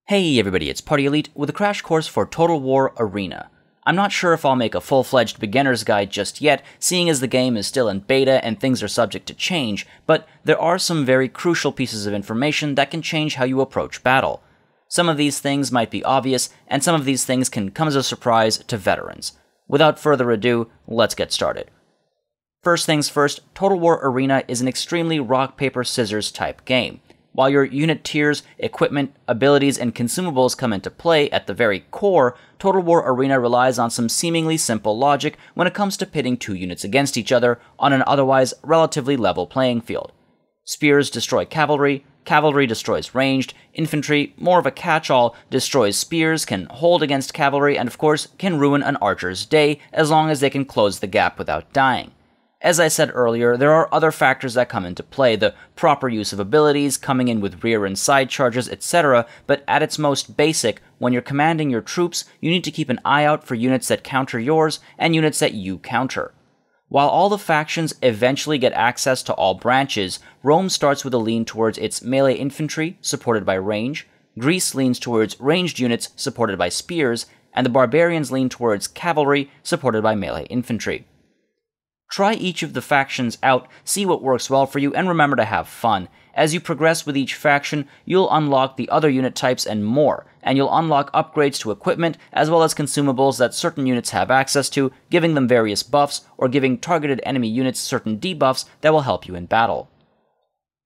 Hey everybody, it's Party Elite with a crash course for Total War Arena. I'm not sure if I'll make a full-fledged beginner's guide just yet, seeing as the game is still in beta and things are subject to change, but there are some very crucial pieces of information that can change how you approach battle. Some of these things might be obvious, and some of these things can come as a surprise to veterans. Without further ado, let's get started. First things first, Total War Arena is an extremely rock-paper-scissors type game. While your unit tiers, equipment, abilities, and consumables come into play at the very core, Total War Arena relies on some seemingly simple logic when it comes to pitting two units against each other on an otherwise relatively level playing field. Spears destroy cavalry, cavalry destroys ranged, infantry, more of a catch-all, destroys spears, can hold against cavalry, and of course can ruin an archer's day as long as they can close the gap without dying. As I said earlier, there are other factors that come into play, the proper use of abilities, coming in with rear and side charges, etc., but at its most basic, when you're commanding your troops, you need to keep an eye out for units that counter yours and units that you counter. While all the factions eventually get access to all branches, Rome starts with a lean towards its melee infantry, supported by range, Greece leans towards ranged units, supported by spears, and the barbarians lean towards cavalry, supported by melee infantry. Try each of the factions out, see what works well for you, and remember to have fun. As you progress with each faction, you'll unlock the other unit types and more, and you'll unlock upgrades to equipment as well as consumables that certain units have access to, giving them various buffs, or giving targeted enemy units certain debuffs that will help you in battle.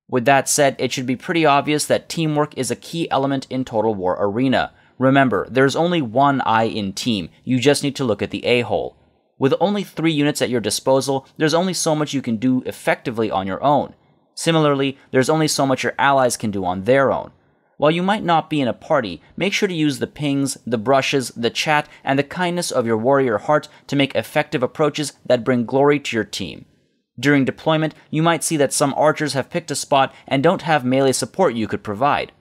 With that said, it should be pretty obvious that teamwork is a key element in Total War Arena. Remember, there's only one I in team, you just need to look at the a-hole. With only 3 units at your disposal, there's only so much you can do effectively on your own. Similarly, there's only so much your allies can do on their own. While you might not be in a party, make sure to use the pings, the brushes, the chat, and the kindness of your warrior heart to make effective approaches that bring glory to your team. During deployment, you might see that some archers have picked a spot and don't have melee support you could provide.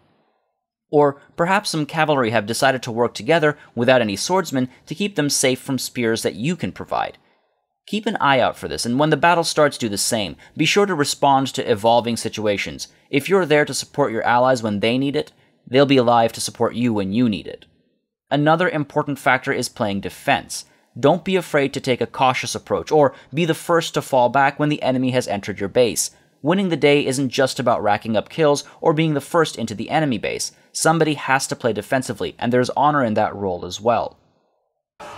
Or perhaps some cavalry have decided to work together without any swordsmen to keep them safe from spears that you can provide. Keep an eye out for this, and when the battle starts, do the same. Be sure to respond to evolving situations. If you're there to support your allies when they need it, they'll be alive to support you when you need it. Another important factor is playing defense. Don't be afraid to take a cautious approach, or be the first to fall back when the enemy has entered your base. Winning the day isn't just about racking up kills or being the first into the enemy base. Somebody has to play defensively, and there's honor in that role as well.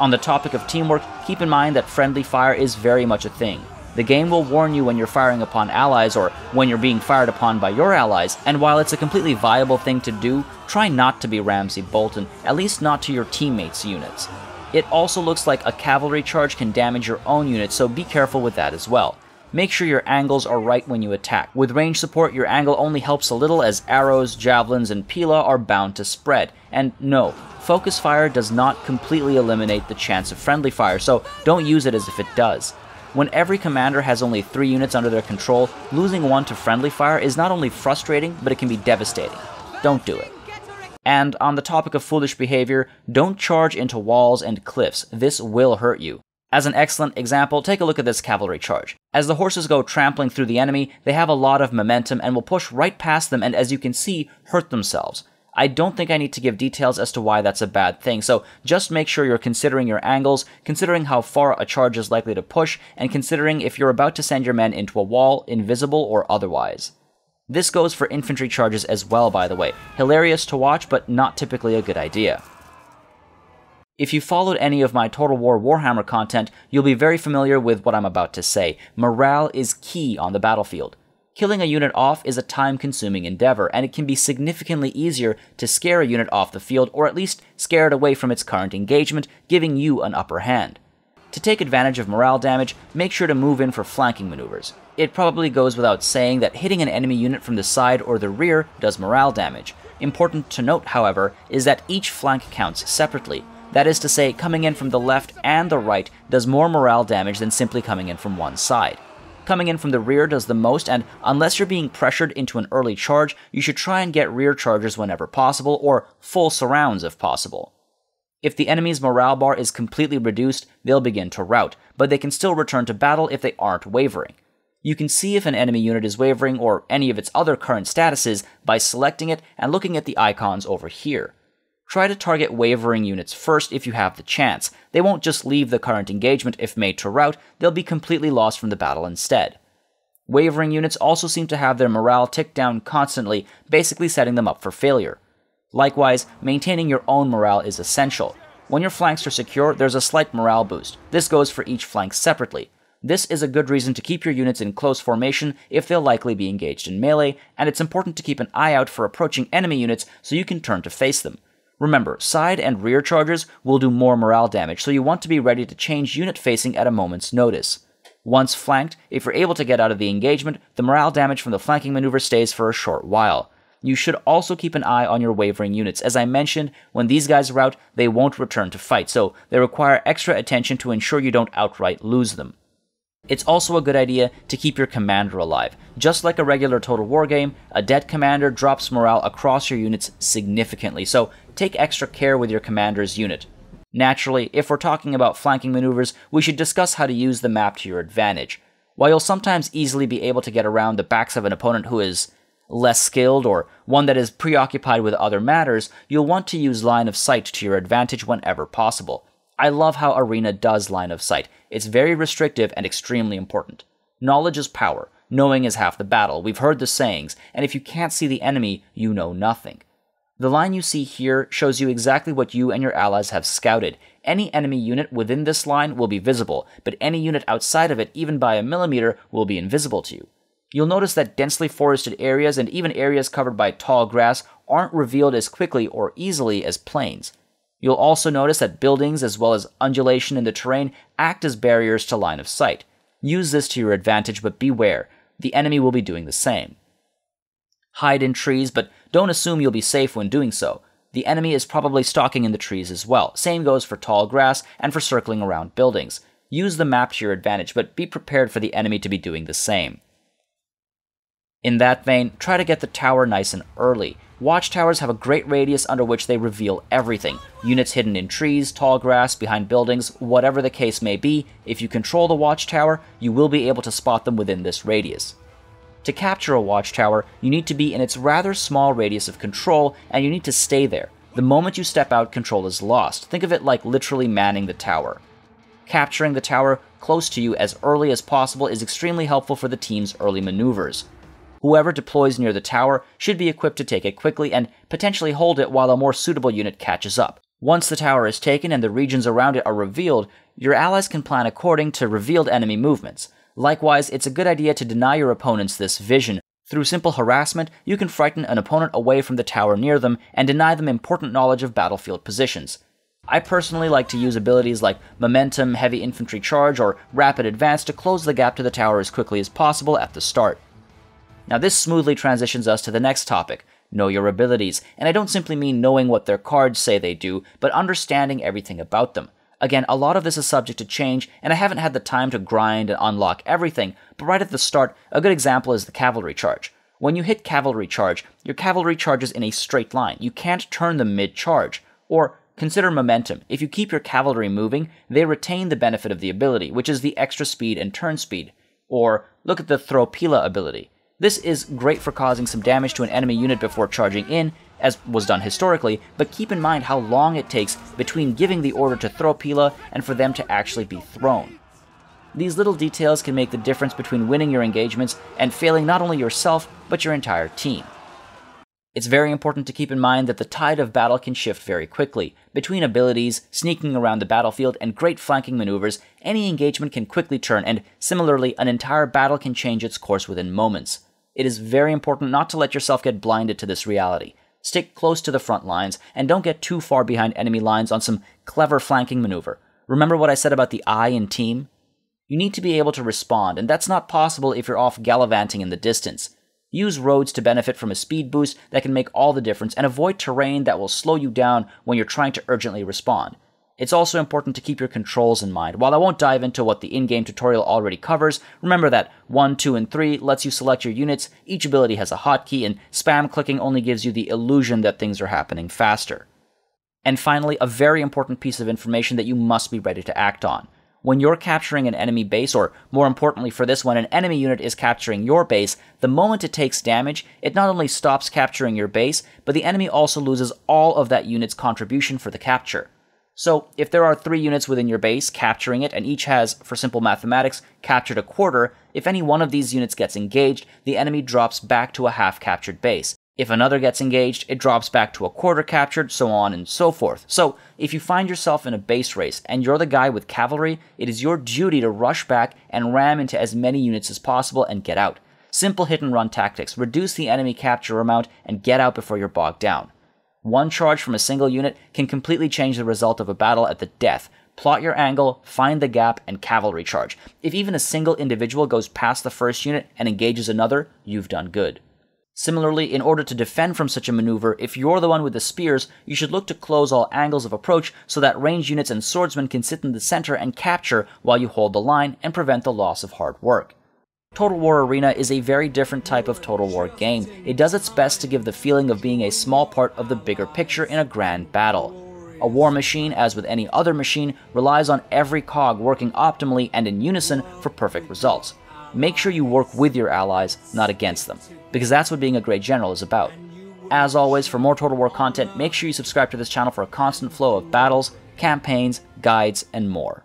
On the topic of teamwork, keep in mind that friendly fire is very much a thing. The game will warn you when you're firing upon allies or when you're being fired upon by your allies, and while it's a completely viable thing to do, try not to be Ramsay Bolton, at least not to your teammates' units. It also looks like a cavalry charge can damage your own units, so be careful with that as well. Make sure your angles are right when you attack. With range support, your angle only helps a little as arrows, javelins, and Pilla are bound to spread. And no, focus fire does not completely eliminate the chance of friendly fire, so don't use it as if it does. When every commander has only 3 units under their control, losing one to friendly fire is not only frustrating, but it can be devastating. Don't do it. And on the topic of foolish behavior, don't charge into walls and cliffs. This will hurt you. As an excellent example, take a look at this cavalry charge. As the horses go trampling through the enemy, they have a lot of momentum and will push right past them and, as you can see, hurt themselves. I don't think I need to give details as to why that's a bad thing, so just make sure you're considering your angles, considering how far a charge is likely to push, and considering if you're about to send your men into a wall, invisible or otherwise. This goes for infantry charges as well, by the way. Hilarious to watch, but not typically a good idea. If you followed any of my Total War Warhammer content, you'll be very familiar with what I'm about to say. Morale is key on the battlefield. Killing a unit off is a time-consuming endeavor, and it can be significantly easier to scare a unit off the field, or at least scare it away from its current engagement, giving you an upper hand. To take advantage of morale damage, make sure to move in for flanking maneuvers. It probably goes without saying that hitting an enemy unit from the side or the rear does morale damage. Important to note, however, is that each flank counts separately. That is to say, coming in from the left and the right does more morale damage than simply coming in from one side. Coming in from the rear does the most, and unless you're being pressured into an early charge, you should try and get rear charges whenever possible, or full surrounds if possible. If the enemy's morale bar is completely reduced, they'll begin to rout, but they can still return to battle if they aren't wavering. You can see if an enemy unit is wavering or any of its other current statuses by selecting it and looking at the icons over here. Try to target wavering units first if you have the chance. They won't just leave the current engagement if made to rout, they'll be completely lost from the battle instead. Wavering units also seem to have their morale tick down constantly, basically setting them up for failure. Likewise, maintaining your own morale is essential. When your flanks are secure, there's a slight morale boost. This goes for each flank separately. This is a good reason to keep your units in close formation if they'll likely be engaged in melee, and it's important to keep an eye out for approaching enemy units so you can turn to face them. Remember, side and rear charges will do more morale damage, so you want to be ready to change unit facing at a moment's notice. Once flanked, if you're able to get out of the engagement, the morale damage from the flanking maneuver stays for a short while. You should also keep an eye on your wavering units. As I mentioned, when these guys rout, they won't return to fight, so they require extra attention to ensure you don't outright lose them. It's also a good idea to keep your commander alive. Just like a regular Total War game, a dead commander drops morale across your units significantly, so take extra care with your commander's unit. Naturally, if we're talking about flanking maneuvers, we should discuss how to use the map to your advantage. While you'll sometimes easily be able to get around the backs of an opponent who is less skilled or one that is preoccupied with other matters, you'll want to use line of sight to your advantage whenever possible. I love how Arena does line of sight. It's very restrictive and extremely important. Knowledge is power. Knowing is half the battle. We've heard the sayings, and if you can't see the enemy, you know nothing. The line you see here shows you exactly what you and your allies have scouted. Any enemy unit within this line will be visible, but any unit outside of it, even by a millimeter, will be invisible to you. You'll notice that densely forested areas and even areas covered by tall grass aren't revealed as quickly or easily as plains. You'll also notice that buildings as well as undulation in the terrain act as barriers to line of sight. Use this to your advantage, but beware, the enemy will be doing the same. Hide in trees, but don't assume you'll be safe when doing so. The enemy is probably stalking in the trees as well. Same goes for tall grass and for circling around buildings. Use the map to your advantage, but be prepared for the enemy to be doing the same. In that vein, try to get the tower nice and early. Watchtowers have a great radius under which they reveal everything. Units hidden in trees, tall grass, behind buildings, whatever the case may be, if you control the watchtower, you will be able to spot them within this radius. To capture a watchtower, you need to be in its rather small radius of control, and you need to stay there. The moment you step out, control is lost. Think of it like literally manning the tower. Capturing the tower close to you as early as possible is extremely helpful for the team's early maneuvers. Whoever deploys near the tower should be equipped to take it quickly and potentially hold it while a more suitable unit catches up. Once the tower is taken and the regions around it are revealed, your allies can plan according to revealed enemy movements. Likewise, it's a good idea to deny your opponents this vision. Through simple harassment, you can frighten an opponent away from the tower near them and deny them important knowledge of battlefield positions. I personally like to use abilities like Momentum, Heavy Infantry Charge, or Rapid Advance to close the gap to the tower as quickly as possible at the start. Now this smoothly transitions us to the next topic, know your abilities, and I don't simply mean knowing what their cards say they do, but understanding everything about them. Again, a lot of this is subject to change, and I haven't had the time to grind and unlock everything, but right at the start, a good example is the Cavalry Charge. When you hit Cavalry Charge, your cavalry charges in a straight line. You can't turn them mid-charge. Or consider Momentum. If you keep your cavalry moving, they retain the benefit of the ability, which is the extra speed and turn speed. Or look at the Throw Pilla ability. This is great for causing some damage to an enemy unit before charging in, as was done historically, but keep in mind how long it takes between giving the order to throw Pilla and for them to actually be thrown. These little details can make the difference between winning your engagements and failing not only yourself, but your entire team. It's very important to keep in mind that the tide of battle can shift very quickly. Between abilities, sneaking around the battlefield, and great flanking maneuvers, any engagement can quickly turn, and similarly, an entire battle can change its course within moments. It is very important not to let yourself get blinded to this reality. Stick close to the front lines, and don't get too far behind enemy lines on some clever flanking maneuver. Remember what I said about the eye in team? You need to be able to respond, and that's not possible if you're off gallivanting in the distance. Use roads to benefit from a speed boost that can make all the difference, and avoid terrain that will slow you down when you're trying to urgently respond. It's also important to keep your controls in mind. While I won't dive into what the in-game tutorial already covers, remember that 1, 2, and 3 lets you select your units, each ability has a hotkey, and spam clicking only gives you the illusion that things are happening faster. And finally, a very important piece of information that you must be ready to act on. When you're capturing an enemy base, or more importantly for this one, an enemy unit is capturing your base, the moment it takes damage, it not only stops capturing your base, but the enemy also loses all of that unit's contribution for the capture. So, if there are 3 units within your base capturing it, and each has, for simple mathematics, captured a quarter, if any one of these units gets engaged, the enemy drops back to a half-captured base. If another gets engaged, it drops back to a quarter captured, so on and so forth. So, if you find yourself in a base race and you're the guy with cavalry, it is your duty to rush back and ram into as many units as possible and get out. Simple hit-and-run tactics, reduce the enemy capture amount and get out before you're bogged down. One charge from a single unit can completely change the result of a battle at the death. Plot your angle, find the gap, and cavalry charge. If even a single individual goes past the first unit and engages another, you've done good. Similarly, in order to defend from such a maneuver, if you're the one with the spears, you should look to close all angles of approach so that ranged units and swordsmen can sit in the center and capture while you hold the line and prevent the loss of hard work. Total War Arena is a very different type of Total War game. It does its best to give the feeling of being a small part of the bigger picture in a grand battle. A war machine, as with any other machine, relies on every cog working optimally and in unison for perfect results. Make sure you work with your allies, not against them, because that's what being a great general is about. As always, for more Total War content, make sure you subscribe to this channel for a constant flow of battles, campaigns, guides, and more.